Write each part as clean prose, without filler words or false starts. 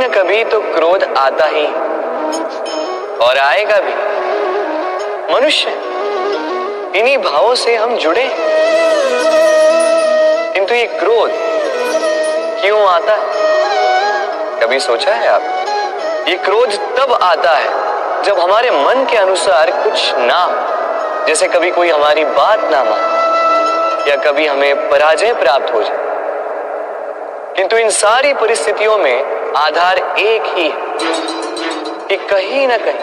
न कभी तो क्रोध आता ही और आएगा भी। मनुष्य इन्हीं भावों से हम जुड़े, किंतु ये क्रोध क्यों आता है? कभी सोचा है आप? ये क्रोध तब आता है जब हमारे मन के अनुसार कुछ ना हो, जैसे कभी कोई हमारी बात ना माने या कभी हमें पराजय प्राप्त हो जाए। किंतु इन सारी परिस्थितियों में आधार एक ही है कि कहीं ना कहीं,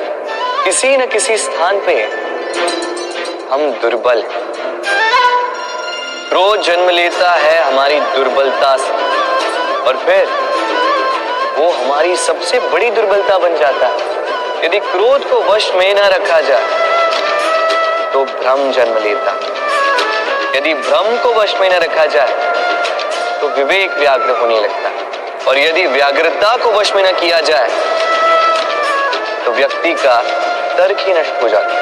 किसी न किसी स्थान पे हम दुर्बल हैं। क्रोध जन्म लेता है हमारी दुर्बलता से और फिर वो हमारी सबसे बड़ी दुर्बलता बन जाता है। यदि क्रोध को वश में न रखा जाए तो भ्रम जन्म लेता। यदि भ्रम को वश में न रखा जाए तो विवेक व्याग्र होने लगता है और यदि व्याग्रता को वश में न किया जाए तो व्यक्ति का तर्क ही नष्ट हो जाता है।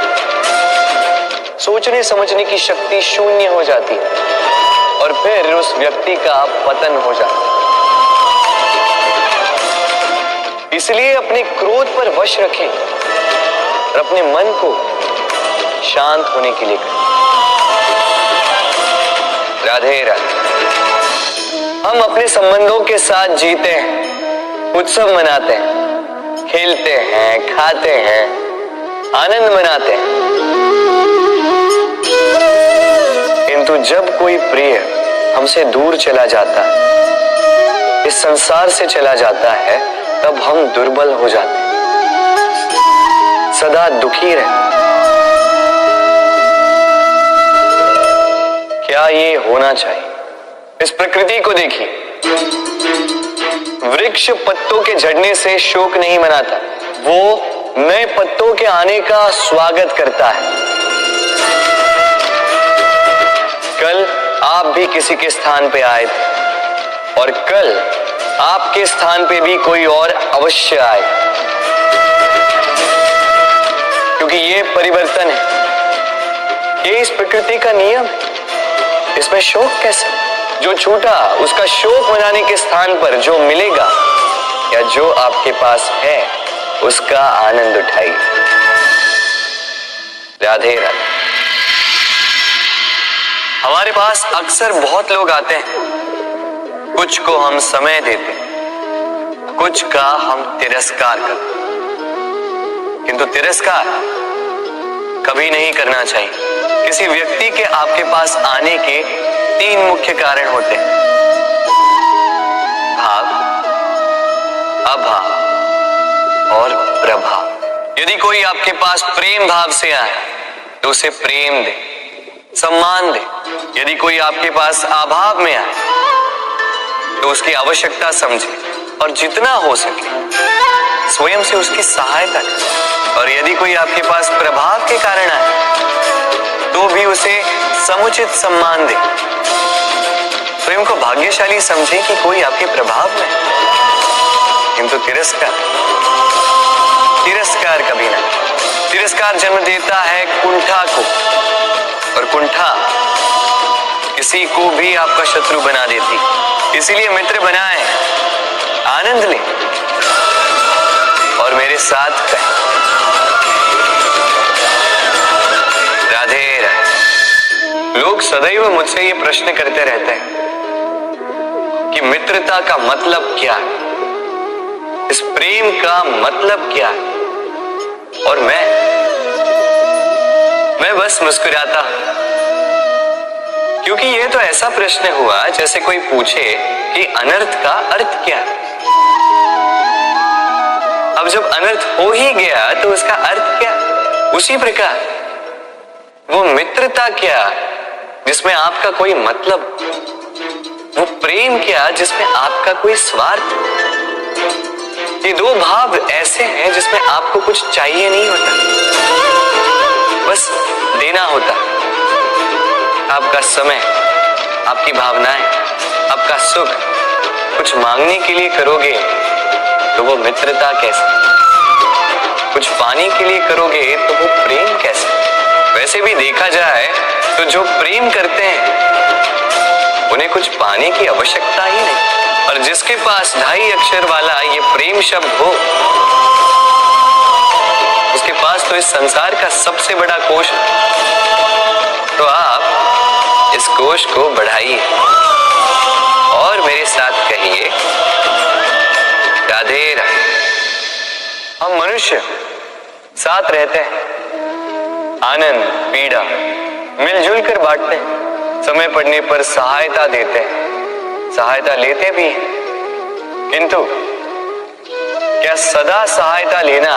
सोचने समझने की शक्ति शून्य हो जाती है और फिर उस व्यक्ति का पतन हो जाता है। इसलिए अपने क्रोध पर वश रखें और अपने मन को शांत होने के लिए करें। राधे राधे। हम अपने संबंधों के साथ जीते हैं, उत्सव मनाते हैं, खेलते हैं, खाते हैं, आनंद मनाते हैं, किंतु जब कोई प्रिय हमसे दूर चला जाता है, इस संसार से चला जाता है, तब हम दुर्बल हो जाते हैं, सदा दुखी रहते। क्या ये होना चाहिए? इस प्रकृति को देखिए, वृक्ष पत्तों के झड़ने से शोक नहीं मनाता, वो नए पत्तों के आने का स्वागत करता है। कल आप भी किसी के स्थान पे आए थे और कल आपके स्थान पे भी कोई और अवश्य आए, क्योंकि ये परिवर्तन है, ये इस प्रकृति का नियम है। इसमें शोक कैसे? जो छूटा उसका शोक मनाने के स्थान पर जो मिलेगा या जो आपके पास है उसका आनंद उठाइए। राधे राधे। हमारे पास अक्सर बहुत लोग आते हैं, कुछ को हम समय देते, कुछ का हम तिरस्कार करते, किंतु तिरस्कार कभी नहीं करना चाहिए। किसी व्यक्ति के आपके पास आने के 3 मुख्य कारण होते हैं: भाव, अभाव और प्रभाव। यदि कोई आपके पास प्रेम भाव से आए तो उसे प्रेम दे, सम्मान दे। यदि कोई आपके पास अभाव में आए तो उसकी आवश्यकता समझे और जितना हो सके स्वयं से उसकी सहायता करें। और यदि कोई आपके पास प्रभाव के कारण आए तो भी उसे समुचित सम्मान दे। स्वयं को भाग्यशाली समझे कि कोई आपके प्रभाव में, किंतु तिरस्कार कभी ना। तिरस्कार जन्म देता है कुंठा को और कुंठा किसी को भी आपका शत्रु बना देती। इसीलिए मित्र बनाएं, आनंद लें और मेरे साथ कहें राधे राधे। लोग सदैव मुझसे ये प्रश्न करते रहते हैं कि मित्रता का मतलब क्या है, इस प्रेम का मतलब क्या है, और मैं बस मुस्कुराता हूं, क्योंकि यह तो ऐसा प्रश्न हुआ जैसे कोई पूछे कि अनर्थ का अर्थ क्या है। अब जब अनर्थ हो ही गया तो उसका अर्थ क्या? उसी प्रकार वो मित्रता क्या जिसमें आपका कोई मतलब, वो प्रेम क्या जिसमें आपका कोई स्वार्थ। ये 2 भाव ऐसे हैं जिसमें आपको कुछ चाहिए नहीं होता, बस देना होता। आपका समय, आपकी भावनाएं, आपका सुख कुछ मांगने के लिए करोगे तो वो मित्रता कैसे? कुछ पाने के लिए करोगे तो वो प्रेम कैसे? वैसे भी देखा जाए तो जो प्रेम करते हैं उन्हें कुछ पाने की आवश्यकता ही नहीं। और जिसके पास 2.5 अक्षर वाला ये प्रेम शब्द हो, उसके पास तो इस संसार का सबसे बड़ा कोश है। तो आप इस कोश को बढ़ाइए और मेरे साथ कहिए, राधे राधे। हम मनुष्य साथ रहते हैं, आनंद पीड़ा मिलजुल कर बांटते हैं, समय पड़ने पर सहायता देते हैं, सहायता लेते भी हैं। किंतु क्या सदा सहायता लेना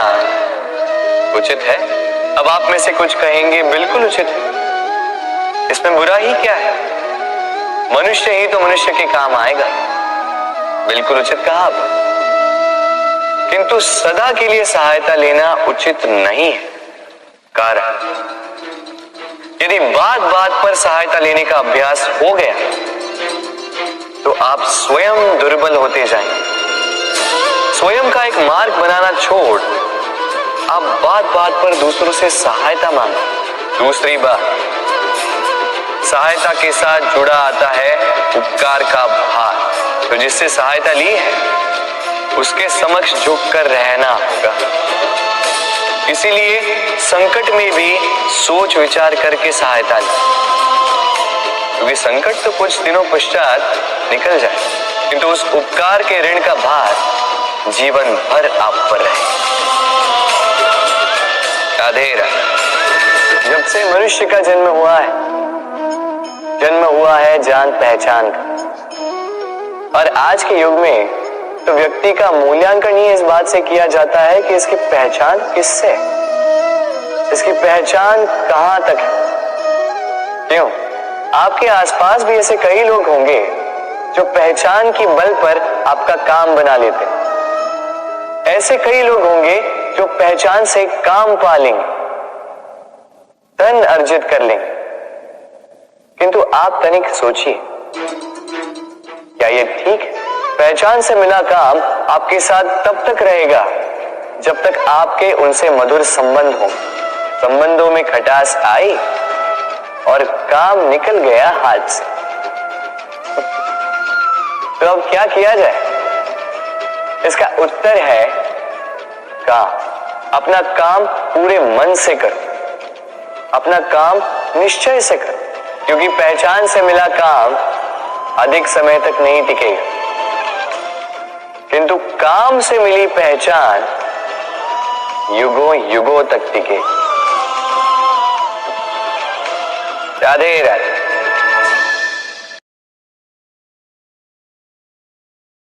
उचित है? अब आप में से कुछ कहेंगे बिल्कुल उचित है, इसमें बुरा ही क्या है? मनुष्य ही तो मनुष्य के काम आएगा। बिल्कुल उचित कहा आप। किंतु सदा के लिए सहायता लेना उचित नहीं है। कारण, यदि बात बात पर सहायता लेने का अभ्यास हो गया तो आप स्वयं दुर्बल होते जाएंगे। स्वयं का एक मार्ग बनाना छोड़ आप बात बात पर दूसरों से सहायता मांगे। दूसरी बात, सहायता के साथ जुड़ा आता है उपकार का भार। तो जिससे सहायता ली है उसके समक्ष झुककर रहना होगा। इसीलिए संकट में भी सोच विचार करके सहायता ली, क्योंकि संकट तो कुछ दिनों पश्चात निकल जाए, किंतु उस उपकार के ऋण का भार जीवन भर आप पर रहे। राधे राधे। जब से मनुष्य का जन्म हुआ है जान पहचान का। और आज के युग में तो व्यक्ति का मूल्यांकन ही इस बात से किया जाता है कि इसकी पहचान किससे, इसकी पहचान कहां तक है। क्यों? आपके आसपास भी ऐसे कई लोग होंगे जो पहचान की बल पर आपका काम बना लेते हैं। ऐसे कई लोग होंगे जो पहचान से काम पा लेंगे, धन अर्जित कर लेंगे। किंतु आप तनिक सोचिए, क्या ये ठीक है? पहचान से मिला काम आपके साथ तब तक रहेगा जब तक आपके उनसे मधुर संबंध हो। संबंधों में खटास आई और काम निकल गया हाथ से, तो अब क्या किया जाए? इसका उत्तर है काम। अपना काम पूरे मन से करो, अपना काम निश्चय से करो, क्योंकि पहचान से मिला काम अधिक समय तक नहीं टिकेगा, किंतु काम से मिली पहचान युगों युगों तक टिकेगी। राधे राधे।